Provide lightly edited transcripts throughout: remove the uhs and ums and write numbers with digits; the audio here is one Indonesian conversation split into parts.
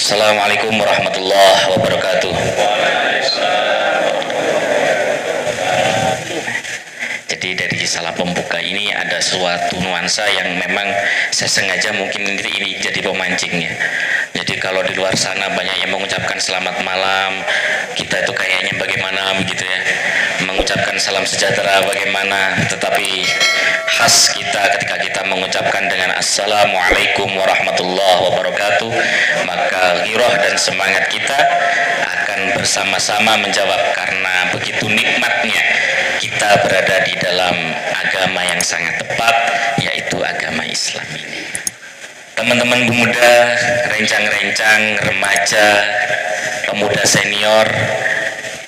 Assalamualaikum warahmatullahi wabarakatuh. Jadi dari salah pembuka ini ada suatu nuansa yang memang saya sengaja mungkin ini jadi pemancingnya. Jadi kalau di luar sana banyak yang mengucapkan selamat malam, kita itu kayaknya bagaimana begitu ya, mengucapkan salam sejahtera bagaimana, tetapi khas kita ketika kita mengucapkan dengan assalamualaikum warahmatullahi wabarakatuh, maka giroh dan semangat kita akan bersama-sama menjawab karena begitu nikmatnya kita berada di dalam agama yang sangat tepat, yaitu agama Islam ini. Teman-teman pemuda, rencang-rencang, remaja, pemuda senior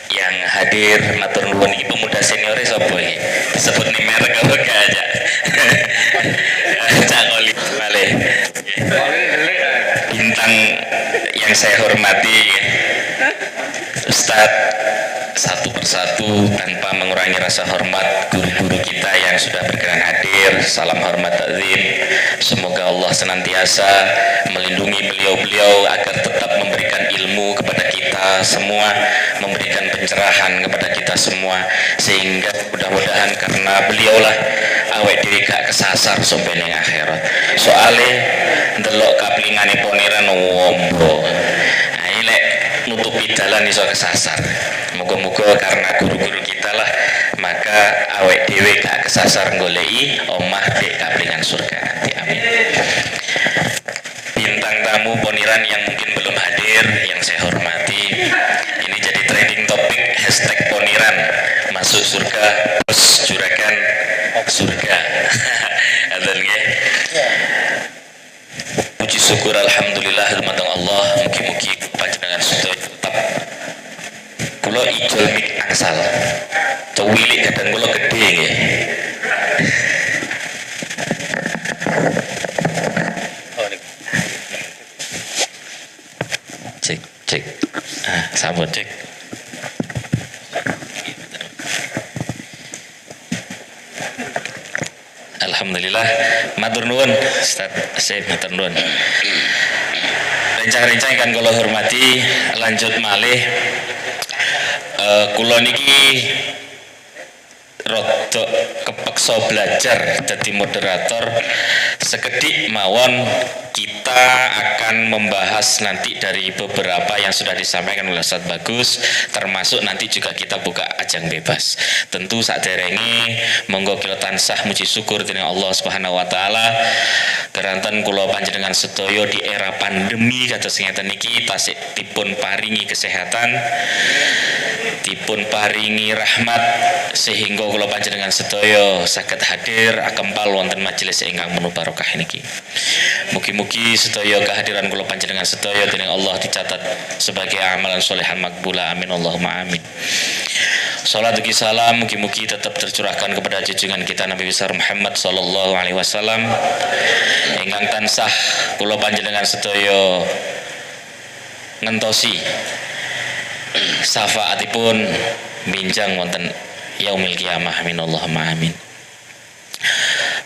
yang hadir, matur nuwun iki pemuda senior sapa iki? Disebut nih merek apa gak aja? Cak Oli malih. Bintang yang saya hormati, Ustadz, satu persatu tanpa mengurangi rasa hormat guru-guru kita yang sudah berkenan hadir, salam hormat takzim. Semoga Allah senantiasa melindungi beliau-beliau agar tetap memberikan ilmu kepada kita semua, memberikan pencerahan kepada kita semua, sehingga mudah-mudahan karena beliaulah awet dhewe gak kesasar sampai ning akhirat. Soale ndelok kaplingane poniran wombo. Nah, lek nutupi dalan iso kesasar. Moga-moga karena guru-guru kita lah, maka awek dhewe gak kesasar golei omah dek kaplingan surga nanti. Amin. Bintang tamu poniran yang mungkin belum hadir yang saya hormati, ini jadi trending topik hashtag poniran masuk surga bos juragan surga. Adhan nggih. Puji syukur alhamdulillah dumateng Allah, mugi-mugi panjenengan sedaya tetap kula ijol mik angsal. Cuwilik kadang kula gedhe nggih. Cek cek. Ah, sambut cek. Alhamdulillah, matur nuwun Ustaz Syekh, matur nuwun. Rencang-rencang kan kula hormati, lanjut malih. Kula niki rodok kepeksa belajar jadi moderator sekedik mawon. Kita akan membahas nanti dari beberapa yang sudah disampaikan oleh Ustaz Bagus, termasuk nanti juga kita buka ajang bebas. Tentu saderenge monggo kita tansah muji syukur dening Allah Subhanahu wa taala keranten kula panjenengan sedaya di era pandemi kados ngeten niki tasih dipun paringi kesehatan, dipun paringi rahmat sehingga kula panjenengan sedaya saged hadir akempal wonten majelis ingkang penuh barokah niki. Mugi-mugi sedaya kehadiran kula panjenengan sedaya dening Allah dicatat sebagai amalan solehan makbula. Amin Allahumma amin. Salat ugi salam mugi-mugi tetap tercurahkan kepada junjungan kita Nabi besar Muhammad sallallahu alaihi wasallam ingkang tansah kula panjenengan sedaya ngentosi syafaatipun minjang wonten yaumil kiamah. Amin Allahumma amin.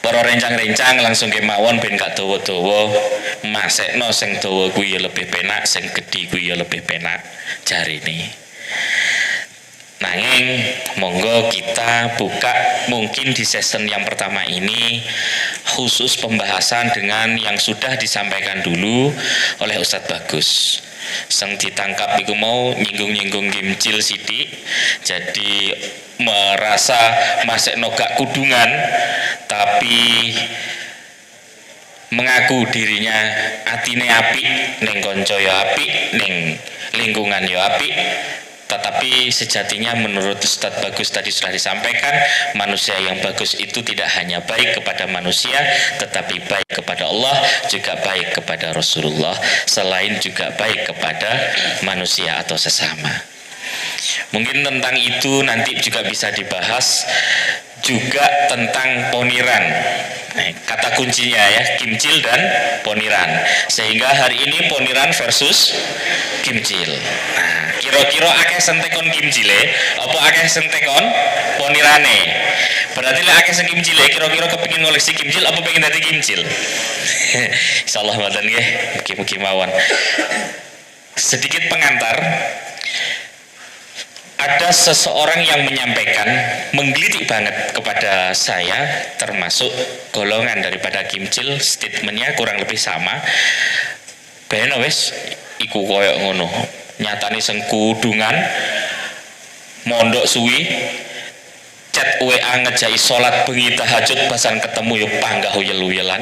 Para rencang-rencang langsung kemawon ben gak dawa-dawa, masekno sing dawa kuwi ya lebih penak, sing gedhi kuwi ya lebih penak jarine. Nanging monggo kita buka mungkin di season yang pertama ini khusus pembahasan dengan yang sudah disampaikan dulu oleh Ustadz Bagus. Sing ditangkap iku mau nyinggung-nyinggung gimcil sidik, jadi merasa masekno gak kudungan tapi mengaku dirinya atine apik, ning kanca ya apik, ning lingkungan ya apik. Tetapi sejatinya menurut Ustadz Bagus tadi sudah disampaikan, manusia yang bagus itu tidak hanya baik kepada manusia, tetapi baik kepada Allah, juga baik kepada Rasulullah, selain juga baik kepada manusia atau sesama. Mungkin tentang itu nanti juga bisa dibahas, juga tentang poniran. Kata kuncinya ya, kimcil dan poniran. Sehingga hari ini poniran versus kimcil. Nah, kira-kira akeh sentekon kimcile apa akeh sentekon ponirane? Berarti lek akeh sing kimcile kira-kira kepengin ngoleksi kimcil apa pengen dadi kimcil? Insyaallah mboten nggih, mugi-mugi mawon. sedikit pengantar. Ada seseorang yang menyampaikan, menggelitik banget kepada saya, termasuk golongan daripada Kimcil, statementnya kurang lebih sama. Beno wes, iku koyok ngono, nyatani sengkudungan, mondok suwi, chat WA ngejai sholat bengi tahajud, basan ketemu yuk panggah uyel-uyelan.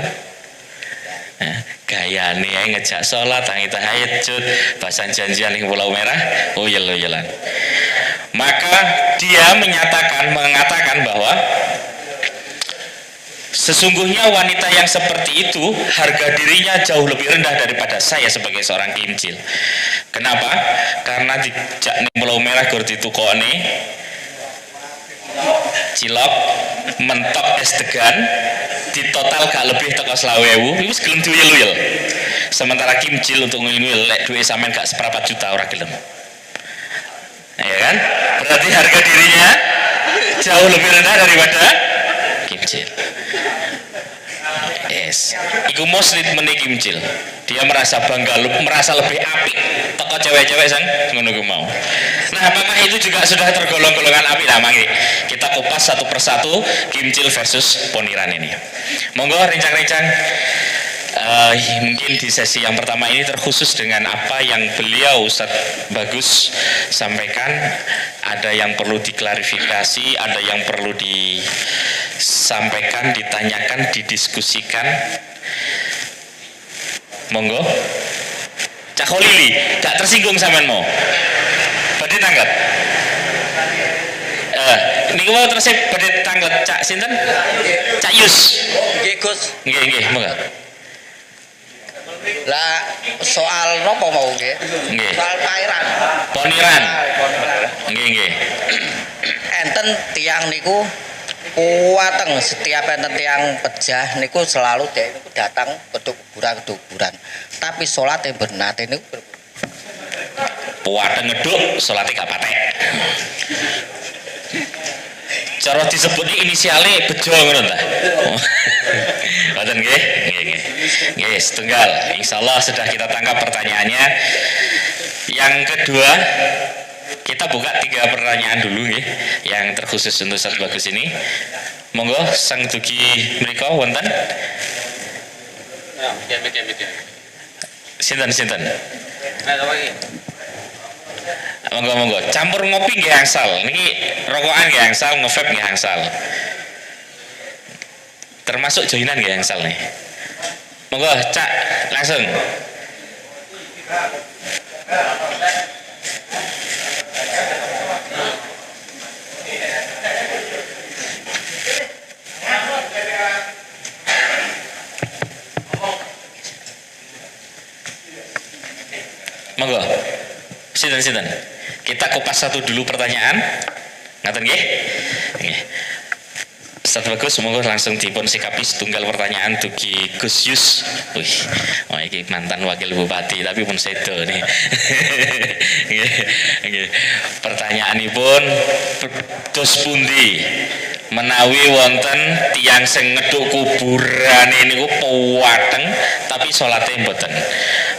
Gaya nih ngejak sholat, tangi tahajud, bahasan janjian di Pulau Merah, uyel-uyelan. Maka dia mengatakan bahwa sesungguhnya wanita yang seperti itu harga dirinya jauh lebih rendah daripada saya sebagai seorang Kimcil. Kenapa? Karena dijak ning Pulau Merah gur ditukone cilok, mentok es degan, di total gak lebih teko 20.000, itu gelem diuyel-uyel. Sementara Kimcil untuk nguyel lek duit sampean gak seperempat juta ora gelem. Ya kan? Berarti harga dirinya jauh lebih rendah daripada Kimcil. Yes. Iku muslim meni Kimcil. Dia merasa bangga, merasa lebih apik toko cewek-cewek sang ngono ku mau. Nah, apakah itu juga sudah tergolong golongan apik? Nah, mari kita kupas satu persatu Kimcil versus Poniran ini. Monggo rencang-rencang. Mungkin di sesi yang pertama ini terkhusus dengan apa yang beliau Ustadz Bagus sampaikan. Ada yang perlu diklarifikasi, ada yang perlu disampaikan, ditanyakan, didiskusikan. Monggo. Cak Kholili, gak tersinggung sampean mau? Badhe tanggap. Niku mau terus badhe tanggap Cak sinten? Cak Yus. Nggih Gus. Nggih, monggo. Lah soal nopo mau nggih? Nggih. Soal Pairan. Poniran. Nggih. Enten tiang niku kuateng, setiap enten tiang pejah niku selalu dek niku datang ke kuburan. Tapi salat yang bernate niku puwateng ngeduk, salate gak patek. Cara disebut inisialnya bejo ngono ta. Ngoten nggih? Nggih, setunggal. Insyaallah sudah kita tangkap pertanyaannya. Yang kedua, kita buka 3 pertanyaan dulu nggih, yang terkhusus untuk Ustaz Bagus ini. Monggo sang dugi mriku wonten. Sinten? Monggo. Campur ngopi nggih angsal. Niki rokokan nggih angsal, nge-vape nggih angsal. Termasuk joinan nggih angsal nih. Monggo, Cak, langsung. Monggo. Sinten. Kita kupas satu dulu pertanyaan. Ngaten nggih? Nggih. Ustaz Bagus, monggo langsung dipun sikapi setunggal pertanyaan dugi Gus Yus. Wih, iki mantan wakil bupati tapi pun sedo nih. Nggih. Pertanyaanipun dos pundi menawi wonten tiyang sing ngeduk kuburane niku puwateng tapi salate mboten.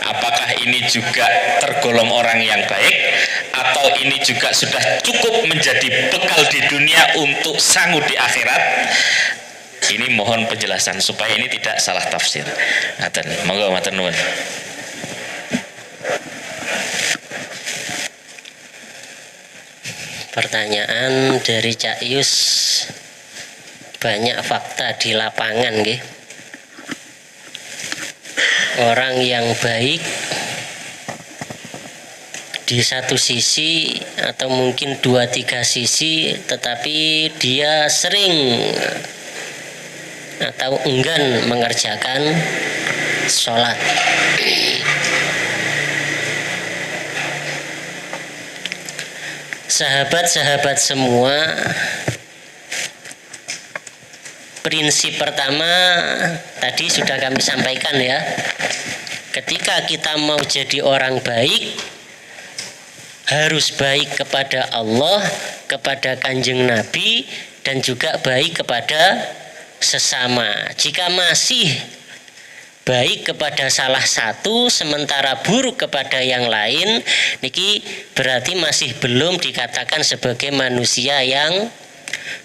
Apakah ini juga tergolong orang yang baik atau ini juga sudah cukup menjadi bekal di dunia untuk sanggup di akhirat? Ini mohon penjelasan supaya ini tidak salah tafsir. Ngaten, monggo matur nuwun. Pertanyaan dari Cak Yus, banyak fakta di lapangan nggih. Orang yang baik di satu sisi atau mungkin 2-3 sisi, tetapi dia sering atau enggan mengerjakan sholat. Sahabat-sahabat semua, prinsip pertama tadi sudah kami sampaikan ya. Ketika kita mau jadi orang baik, harus baik kepada Allah, kepada Kanjeng Nabi, dan juga baik kepada sesama. Jika masih baik kepada salah satu sementara buruk kepada yang lain, niki berarti masih belum dikatakan sebagai manusia yang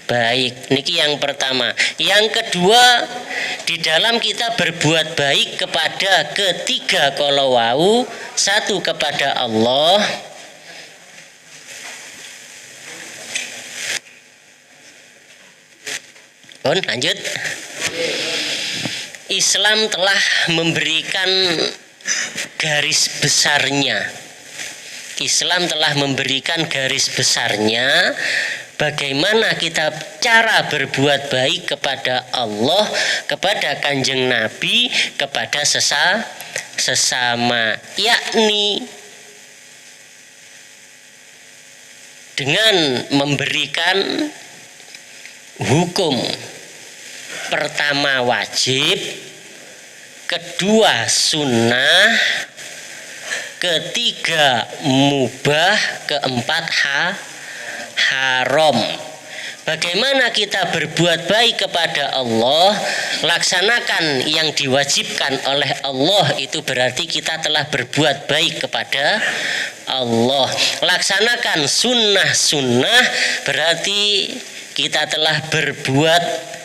baik. Niki yang pertama. Yang kedua, di dalam kita berbuat baik kepada ketiga kalau wau, satu kepada Allah, lanjut. Islam telah memberikan garis besarnya. Islam telah memberikan garis besarnya bagaimana kita cara berbuat baik kepada Allah, kepada Kanjeng Nabi, kepada sesama, yakni dengan memberikan hukum. Pertama wajib, kedua sunnah, ketiga mubah, keempat haram. Bagaimana kita berbuat baik kepada Allah, laksanakan yang diwajibkan oleh Allah, itu berarti kita telah berbuat baik kepada Allah. Laksanakan sunnah-sunnah berarti kita telah berbuat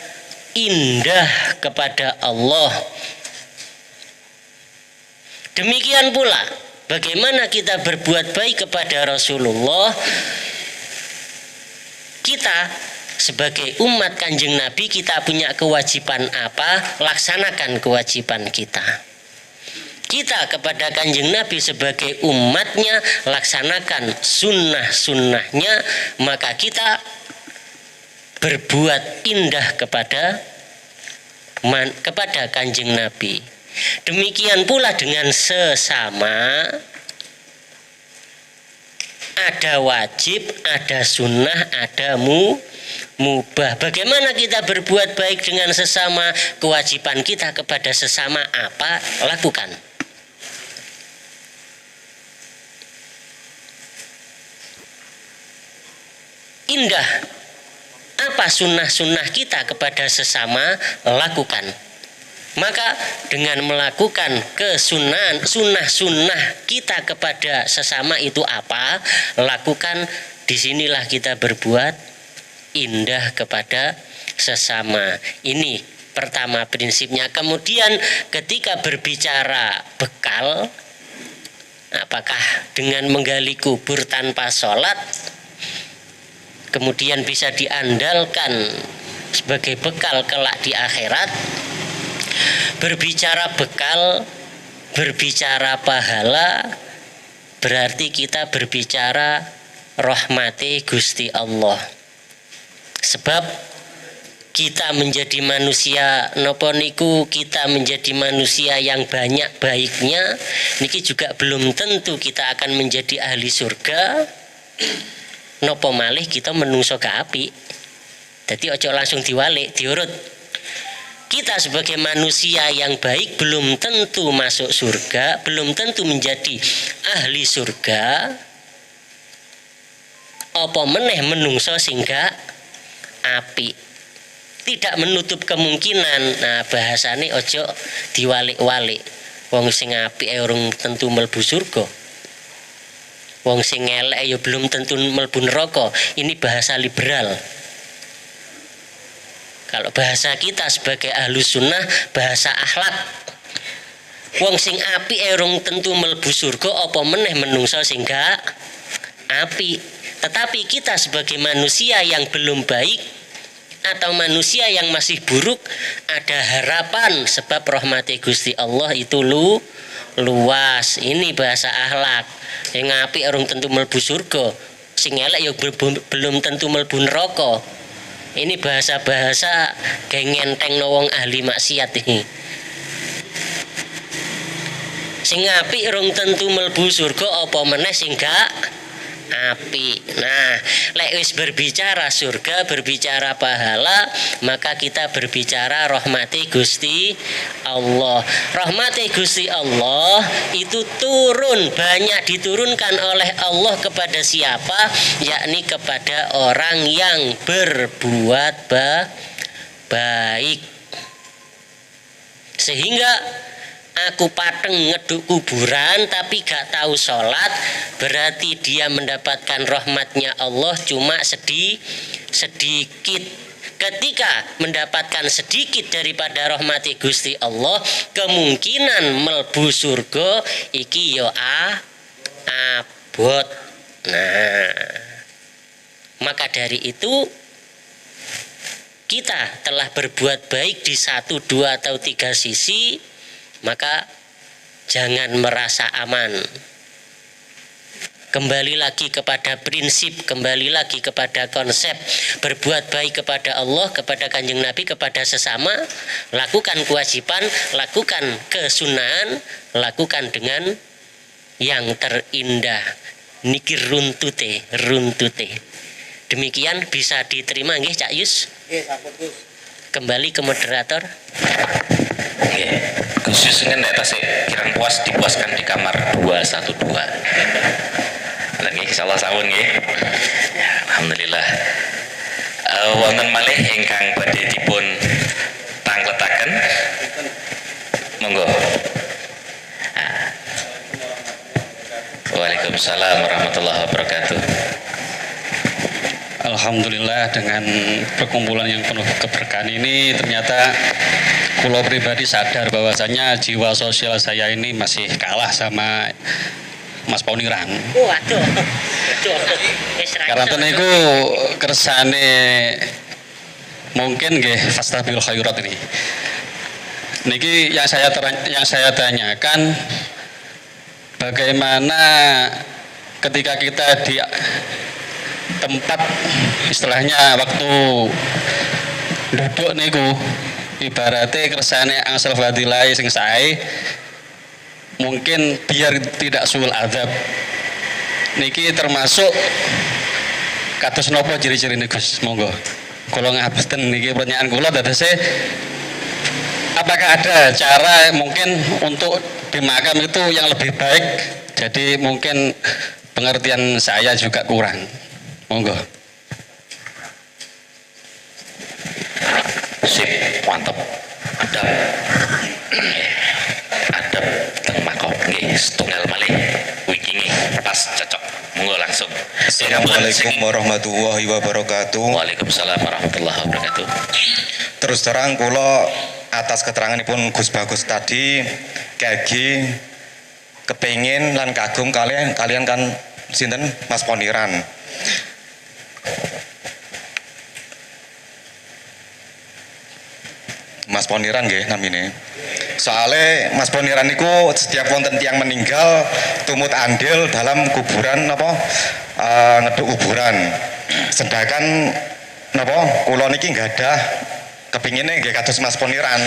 indah kepada Allah. Demikian pula bagaimana kita berbuat baik kepada Rasulullah. Kita sebagai umat Kanjeng Nabi, kita punya kewajiban apa? Laksanakan kewajiban kita. Kita kepada Kanjeng Nabi sebagai umatnya, laksanakan sunnah-sunnahnya, maka kita berbuat indah kepada Kanjeng Nabi. Demikian pula dengan sesama, ada wajib, ada sunnah, ada mubah. Bagaimana kita berbuat baik dengan sesama? Kewajiban kita kepada sesama apa? Lakukan. Indah. Apa sunnah-sunnah kita kepada sesama? Lakukan. Maka dengan melakukan kesunahan, sunnah-sunnah kita kepada sesama itu apa? Lakukan. Disinilah kita berbuat indah kepada sesama. Ini pertama prinsipnya. Kemudian ketika berbicara bekal, apakah dengan menggali kubur tanpa sholat kemudian bisa diandalkan sebagai bekal kelak di akhirat? Berbicara bekal, berbicara pahala, berarti kita berbicara rahmati Gusti Allah. Sebab kita menjadi manusia nopo niku, kita menjadi manusia yang banyak baiknya, niki juga belum tentu kita akan menjadi ahli surga. Nopo malih kita menungso ke api. Jadi ojo langsung diwalik, diurut. Kita sebagai manusia yang baik belum tentu masuk surga, belum tentu menjadi ahli surga. Apa meneh menungso sehingga api. Tidak menutup kemungkinan. Nah, bahasane ojo diwalik-walik. Wong sing apik urung tentu mlebu surga. Wong sing elek ya belum tentu mlebu neraka. Ini bahasa liberal. Kalau bahasa kita sebagai ahlu sunnah, bahasa akhlak. Wong sing apik urung tentu mlebu surga, apa meneh menungso sing gak apik. Tetapi kita sebagai manusia yang belum baik atau manusia yang masih buruk, ada harapan sebab rahmati Gusti Allah itu luas. Ini bahasa akhlak. Sing apik urung tentu mlebu surga, sing elek ya belum tentu mlebu neraka. Ini bahasa-bahasa gengenteng wong ahli maksiat ini. Sing apik urung tentu mlebu surga, apa meneh sing gak apik. Nah, lek wis berbicara surga, berbicara pahala, maka kita berbicara rahmati Gusti Allah. Rahmati Gusti Allah itu turun, banyak diturunkan oleh Allah kepada siapa? Yakni kepada orang yang berbuat baik. Sehingga aku pateng ngeduk kuburan tapi gak tahu sholat, berarti dia mendapatkan rahmatnya Allah cuma sedikit. Ketika mendapatkan sedikit daripada rahmati Gusti Allah, kemungkinan melbu surga iki yo abot. Nah, maka dari itu kita telah berbuat baik di 1, 2 atau 3 sisi, maka jangan merasa aman. Kembali lagi kepada prinsip, kembali lagi kepada konsep berbuat baik kepada Allah, kepada Kanjeng Nabi, kepada sesama, lakukan kewajiban, lakukan kesunahan, lakukan dengan yang terindah. Niki runtute. Demikian bisa diterima nggih Cak Yus? Kembali ke moderator. Nggih. Gus Yus nek tasih kirang puas dipuaskan di kamar 212. Lagi insyaallah sawun nggih. Ya, alhamdulillah. Wonten malih ingkang badhe dipun tangletaken. Monggo. Waalaikumsalam warahmatullahi wabarakatuh. Alhamdulillah, dengan perkumpulan yang penuh keberkahan ini ternyata kulo pribadi sadar bahwasanya jiwa sosial saya ini masih kalah sama Mas Poniran. Waduh. Karena itu kersane mungkin nggih fastabil khairat ini. Niki yang saya tanyakan, bagaimana ketika kita di tempat istilahnya waktu duduk niku ibaratnya kersane angsal fadilah sing sae, mungkin biar tidak sul adab niki termasuk kados napa ciri-ciri niku Gus? Monggo kula ngabesten niki pertanyaan kula dadose, apakah ada cara mungkin untuk di makam itu yang lebih baik? Jadi mungkin pengertian saya juga kurang. Monggo. Sip, mantap. Adab teng makom nggih setunggal malih. Wiki pas cocok. Monggo langsung. Assalamualaikum warahmatullahi wabarakatuh. Waalaikumsalam warahmatullahi wabarakatuh. Terus terang kula atas keteranganipun Gus Bagus tadi kagi kepengin lan kagum kalian kan sinten Mas Poniran. Mas Poniran nggih namine. Soale Mas Poniran niku setiap wonten tiyang meninggal tumut andil dalam kuburan ngeduk kuburan. Sedangkan napa kula niki gadah kepingine nggih kados Mas Poniran.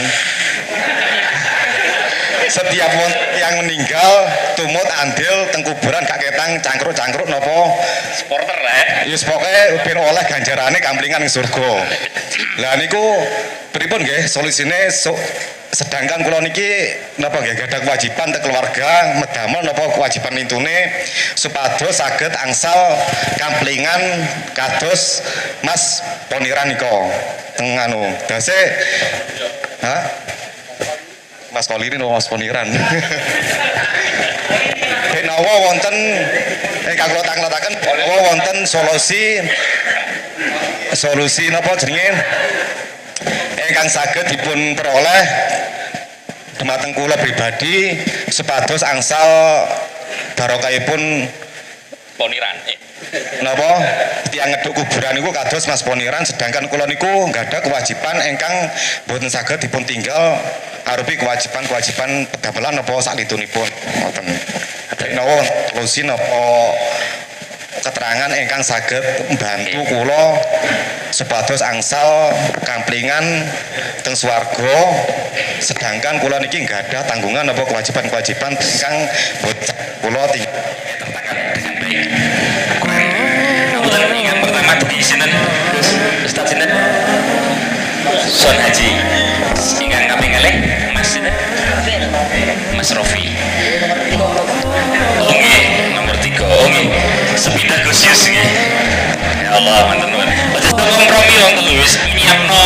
Setiap yang meninggal tumut andil teng kuburan gak ketang cangkruk-cangkruk napa Supporter lah. ya pokoke ben oleh ganjarane kamplingan ing surga. Lah niku pripun nggih solusine sedangkan kula niki napa nggih gadah kewajiban teng keluarga medamel napa kewajiban intune supados saged angsal kamplingan kados Mas Poniran nika teng anu dase Mas Polirin atau Mas Poniran. Menawa wonten ingkang kula tangletaken menawa wonten solusi napa jenenge ingkang saged dipun peroleh dhumateng kula pribadi supados angsal barokahipun Poniran. napa tiyang ngeduk kuburan niku kados Mas Poniran, sedangkan kula niku nggak ada kewajiban ingkang boten saged dipun tinggal arupi kewajiban pedamelan napa saklitunipun ngoten. Menawa solusi napa keterangan ingkang saged mbantu kula supados angsal kamplingan teng swarga, sedangkan kula niki nggak ada tanggungan napa kewajiban ingkang boten kula tinggal. Yang pertama di sinten? Ustaz sinten? Son Haji. Ingkang kaping kalih Mas sinten? Mas Rofi. Oke, nomor 3. Oke. Sepindah Gus Yus nggih. Ya Allah, manten. Wis kompromi wong telu wis nyiapno